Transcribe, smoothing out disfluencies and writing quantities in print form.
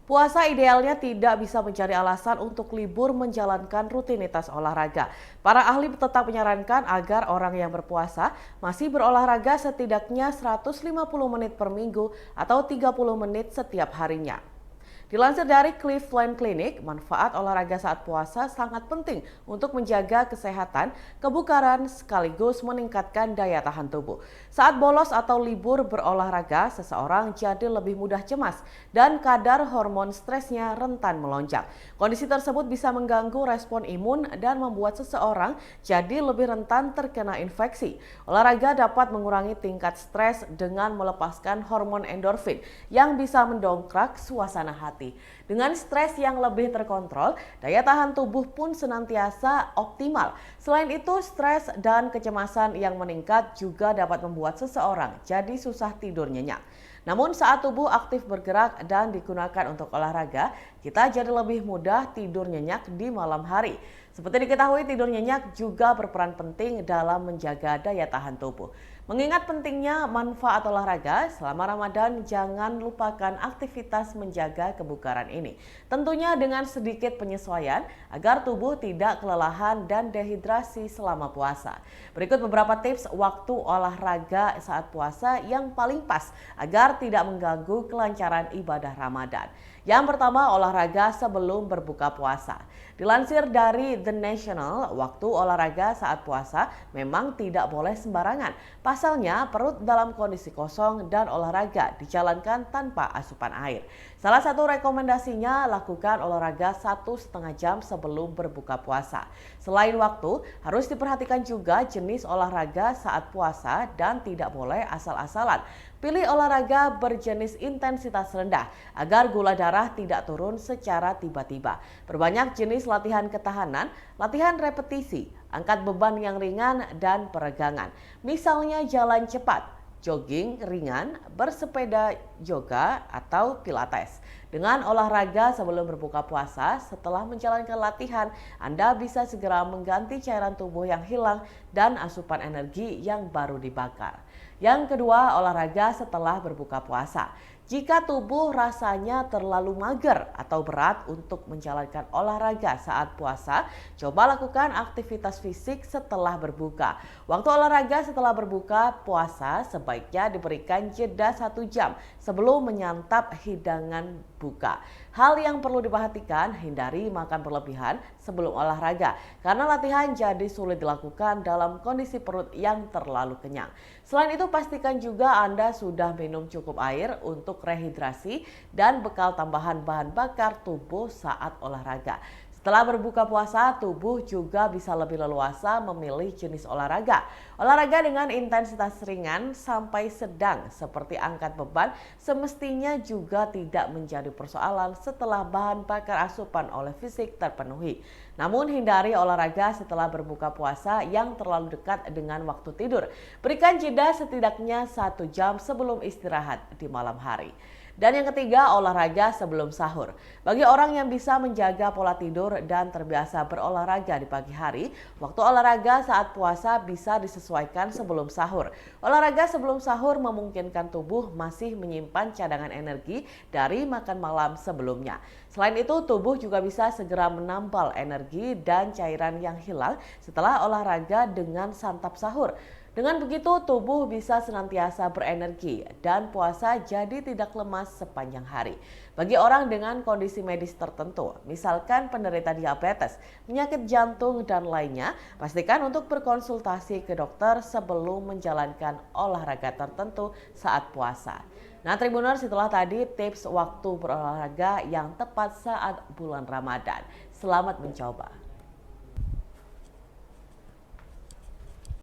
Puasa idealnya tidak bisa mencari alasan untuk libur menjalankan rutinitas olahraga. Para ahli tetap menyarankan agar orang yang berpuasa masih berolahraga setidaknya 150 menit per minggu atau 30 menit setiap harinya. Dilansir dari Cleveland Clinic, manfaat olahraga saat puasa sangat penting untuk menjaga kesehatan, kebugaran sekaligus meningkatkan daya tahan tubuh. Saat bolos atau libur berolahraga, seseorang jadi lebih mudah cemas dan kadar hormon stresnya rentan melonjak. Kondisi tersebut bisa mengganggu respon imun dan membuat seseorang jadi lebih rentan terkena infeksi. Olahraga dapat mengurangi tingkat stres dengan melepaskan hormon endorfin yang bisa mendongkrak suasana hati. Dengan stres yang lebih terkontrol, daya tahan tubuh pun senantiasa optimal. Selain itu, stres dan kecemasan yang meningkat juga dapat membuat seseorang jadi susah tidur nyenyak. Namun saat tubuh aktif bergerak dan digunakan untuk olahraga, kita jadi lebih mudah tidur nyenyak di malam hari. Seperti diketahui, tidur nyenyak juga berperan penting dalam menjaga daya tahan tubuh. Mengingat pentingnya manfaat olahraga, selama Ramadan jangan lupakan aktivitas menjaga kebugaran ini. Tentunya dengan sedikit penyesuaian agar tubuh tidak kelelahan dan dehidrasi selama puasa. Berikut beberapa tips waktu olahraga saat puasa yang paling pas agar tidak mengganggu kelancaran ibadah Ramadan. Yang pertama, olahraga sebelum berbuka puasa. Dilansir dari The National, waktu olahraga saat puasa memang tidak boleh sembarangan. Pasalnya, perut dalam kondisi kosong dan olahraga dijalankan tanpa asupan air. Salah satu rekomendasinya, lakukan olahraga 1,5 jam sebelum berbuka puasa. Selain waktu, harus diperhatikan juga jenis olahraga saat puasa dan tidak boleh asal-asalan. Pilih olahraga berjenis intensitas rendah agar gula darah tidak turun secara tiba-tiba. Perbanyak jenis latihan ketahanan, latihan repetisi, angkat beban yang ringan, dan peregangan. Misalnya jalan cepat, jogging ringan, bersepeda yoga, atau pilates. Dengan olahraga sebelum berbuka puasa, setelah menjalankan latihan, Anda bisa segera mengganti cairan tubuh yang hilang dan asupan energi yang baru dibakar. Yang kedua, olahraga setelah berbuka puasa. Jika tubuh rasanya terlalu mager atau berat untuk menjalankan olahraga saat puasa, coba lakukan aktivitas fisik setelah berbuka. Waktu olahraga setelah berbuka puasa sebaiknya diberikan jeda 1 jam sebelum menyantap hidangan buka. Hal yang perlu diperhatikan, hindari makan berlebihan sebelum olahraga karena latihan jadi sulit dilakukan dalam kondisi perut yang terlalu kenyang. Selain itu, pastikan juga Anda sudah minum cukup air untuk rehidrasi dan bekal tambahan bahan bakar tubuh saat olahraga. Setelah berbuka puasa, tubuh juga bisa lebih leluasa memilih jenis olahraga. Olahraga dengan intensitas ringan sampai sedang seperti angkat beban semestinya juga tidak menjadi persoalan setelah bahan bakar asupan oleh fisik terpenuhi. Namun hindari olahraga setelah berbuka puasa yang terlalu dekat dengan waktu tidur. Berikan jeda setidaknya 1 jam sebelum istirahat di malam hari. Dan yang ketiga, olahraga sebelum sahur. Bagi orang yang bisa menjaga pola tidur dan terbiasa berolahraga di pagi hari, waktu olahraga saat puasa bisa disesuaikan sebelum sahur. Olahraga sebelum sahur memungkinkan tubuh masih menyimpan cadangan energi dari makan malam sebelumnya. Selain itu, tubuh juga bisa segera menambal energi dan cairan yang hilang setelah olahraga dengan santap sahur. Dengan begitu, tubuh bisa senantiasa berenergi dan puasa jadi tidak lemas sepanjang hari. Bagi orang dengan kondisi medis tertentu, misalkan penderita diabetes, penyakit jantung, dan lainnya, pastikan untuk berkonsultasi ke dokter sebelum menjalankan olahraga tertentu saat puasa. Nah, Tribuners, itulah tadi tips waktu berolahraga yang tepat saat bulan Ramadan. Selamat mencoba.